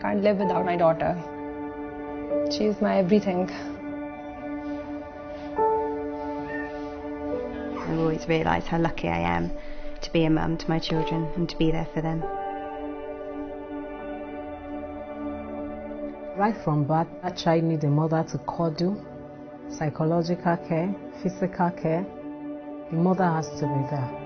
can't live without my daughter. She's my everything. I always realise how lucky I am to be a mum to my children and to be there for them. Right from birth, a child needs a mother to cuddle, psychological care, physical care. The mother has to be there.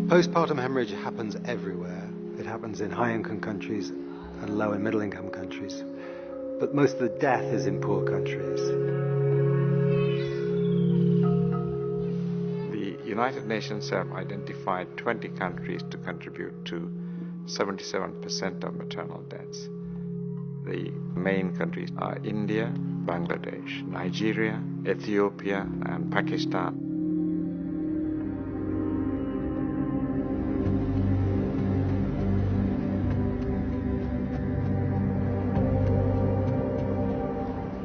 Postpartum hemorrhage happens everywhere. It happens in high-income countries and low and middle-income countries. But most of the death is in poor countries. The United Nations have identified 20 countries to contribute to 77% of maternal deaths. The main countries are India, Bangladesh, Nigeria, Ethiopia, and Pakistan.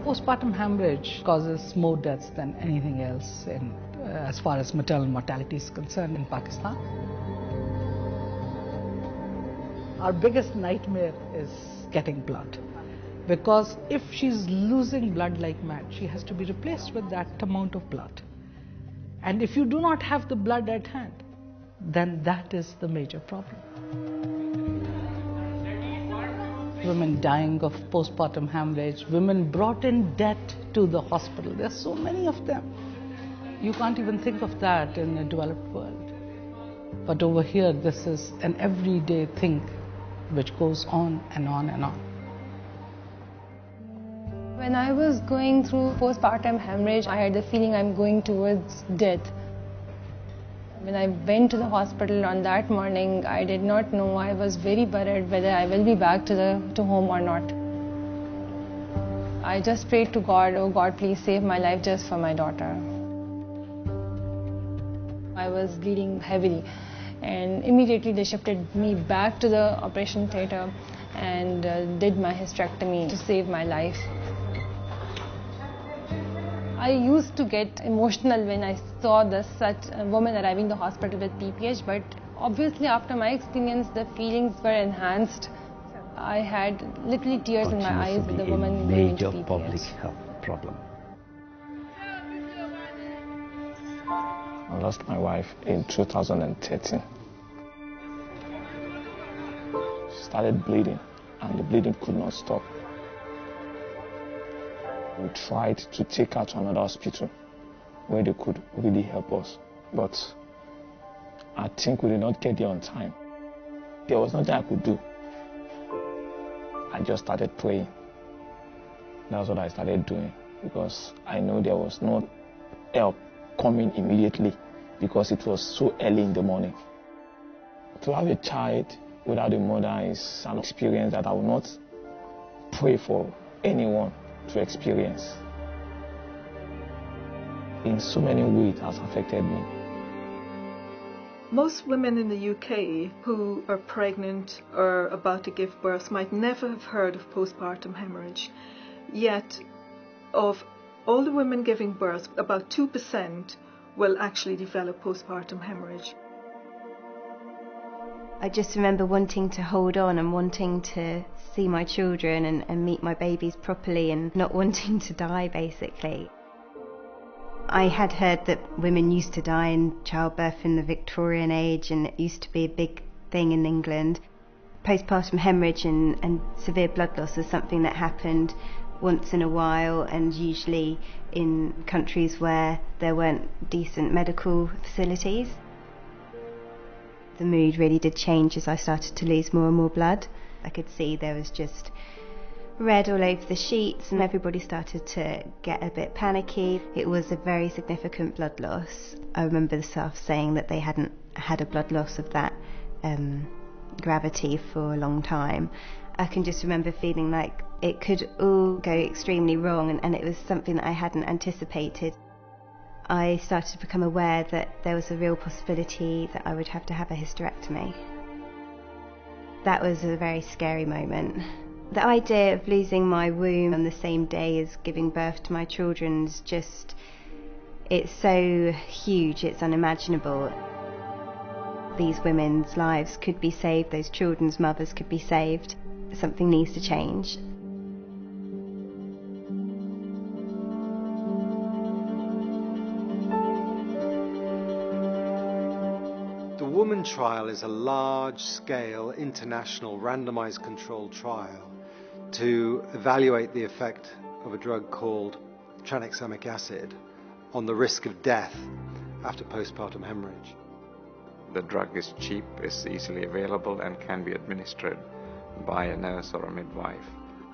Postpartum hemorrhage causes more deaths than anything else as far as maternal mortality is concerned in Pakistan. Our biggest nightmare is getting blood, because if she's losing blood like mad, she has to be replaced with that amount of blood. And if you do not have the blood at hand, then that is the major problem. Women dying of postpartum hemorrhage, women brought in debt to the hospital. There are so many of them. You can't even think of that in a developed world. But over here, this is an everyday thing which goes on and on and on. When I was going through postpartum hemorrhage, I had the feeling I'm going towards death. When I went to the hospital on that morning, I did not know. I was very worried whether I will be back to home or not. I just prayed to God, oh God, please save my life just for my daughter. I was bleeding heavily, and immediately they shifted me back to the operation theatre and did my hysterectomy to save my life. I used to get emotional when I saw such a woman arriving to the hospital with PPH, but obviously after my experience, the feelings were enhanced. I had literally tears in my eyes with the woman going into PPH. Major public health problem. I lost my wife in 2013. She started bleeding, and the bleeding could not stop. We tried to take her to another hospital where they could really help us, but I think we did not get there on time. There was nothing I could do. I just started praying. That's what I started doing, because I know there was no help coming immediately, because it was so early in the morning. To have a child without a mother is an experience that I will not pray for anyone to experience. In so many ways, it has affected me. Most women in the UK who are pregnant or about to give birth might never have heard of postpartum hemorrhage. Yet, of all the women giving birth, about 2% will actually develop postpartum hemorrhage. I just remember wanting to hold on and wanting to see my children and meet my babies properly, and not wanting to die, basically. I had heard that women used to die in childbirth in the Victorian age, and it used to be a big thing in England. Postpartum hemorrhage and severe blood loss is something that happened once in a while, and usually in countries where there weren't decent medical facilities. The mood really did change as I started to lose more and more blood. I could see there was just red all over the sheets, and everybody started to get a bit panicky. It was a very significant blood loss. I remember the staff saying that they hadn't had a blood loss of that gravity for a long time. I can just remember feeling like it could all go extremely wrong, and it was something that I hadn't anticipated. I started to become aware that there was a real possibility that I would have to have a hysterectomy. That was a very scary moment. The idea of losing my womb on the same day as giving birth to my children is just, it's so huge, it's unimaginable. These women's lives could be saved, those children's mothers could be saved. Something needs to change. The Woman trial is a large-scale, international, randomized controlled trial to evaluate the effect of a drug called Tranexamic acid on the risk of death after postpartum hemorrhage. The drug is cheap, is easily available, and can be administered by a nurse or a midwife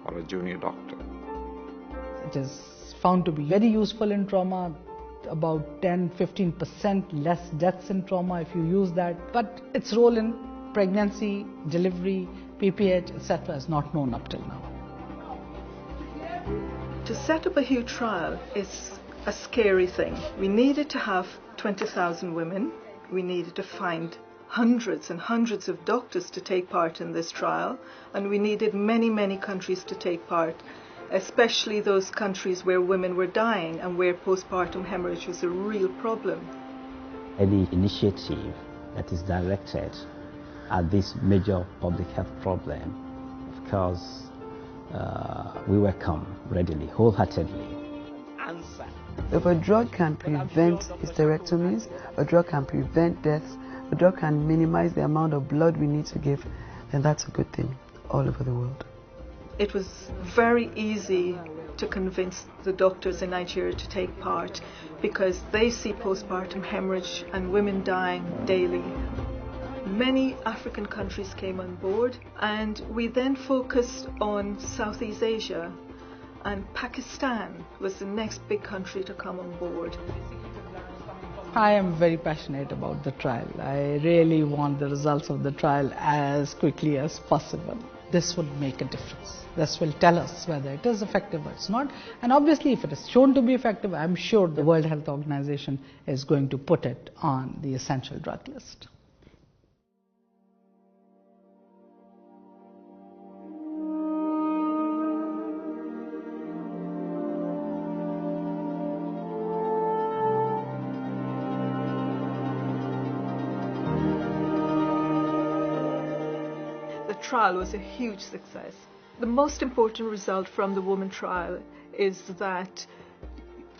or a junior doctor. It is found to be very useful in trauma. About 10-15% less deaths in trauma if you use that. But its role in pregnancy, delivery, PPH, etc. is not known up till now. To set up a huge trial is a scary thing. We needed to have 20,000 women. We needed to find hundreds and hundreds of doctors to take part in this trial, and we needed many, many countries to take part, especially those countries where women were dying and where postpartum hemorrhage was a real problem. Any initiative that is directed at this major public health problem, of course, we welcome readily, wholeheartedly. If a drug can prevent hysterectomies, a drug can prevent deaths, a drug can minimize the amount of blood we need to give, then that's a good thing all over the world. It was very easy to convince the doctors in Nigeria to take part because they see postpartum hemorrhage and women dying daily. Many African countries came on board, and we then focused on Southeast Asia, and Pakistan was the next big country to come on board. I am very passionate about the trial. I really want the results of the trial as quickly as possible. This would make a difference. This will tell us whether it is effective or it's not. And obviously, if it is shown to be effective, I'm sure the World Health Organization is going to put it on the essential drug list. The trial was a huge success. The most important result from the Woman trial is that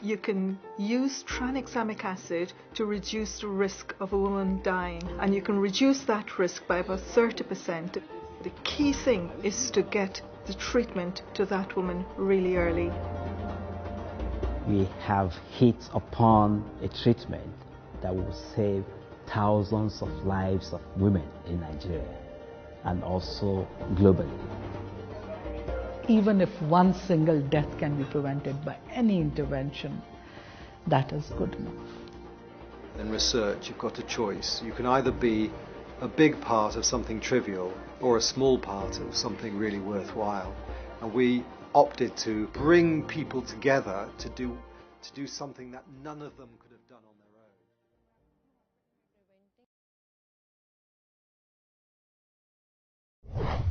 you can use tranexamic acid to reduce the risk of a woman dying, and you can reduce that risk by about 30%. The key thing is to get the treatment to that woman really early. We have hit upon a treatment that will save thousands of lives of women in Nigeria and also globally. Even if one single death can be prevented by any intervention, that is good enough. In research, you've got a choice. You can either be a big part of something trivial or a small part of something really worthwhile. And we opted to bring people together to do something that none of them could have done on their own.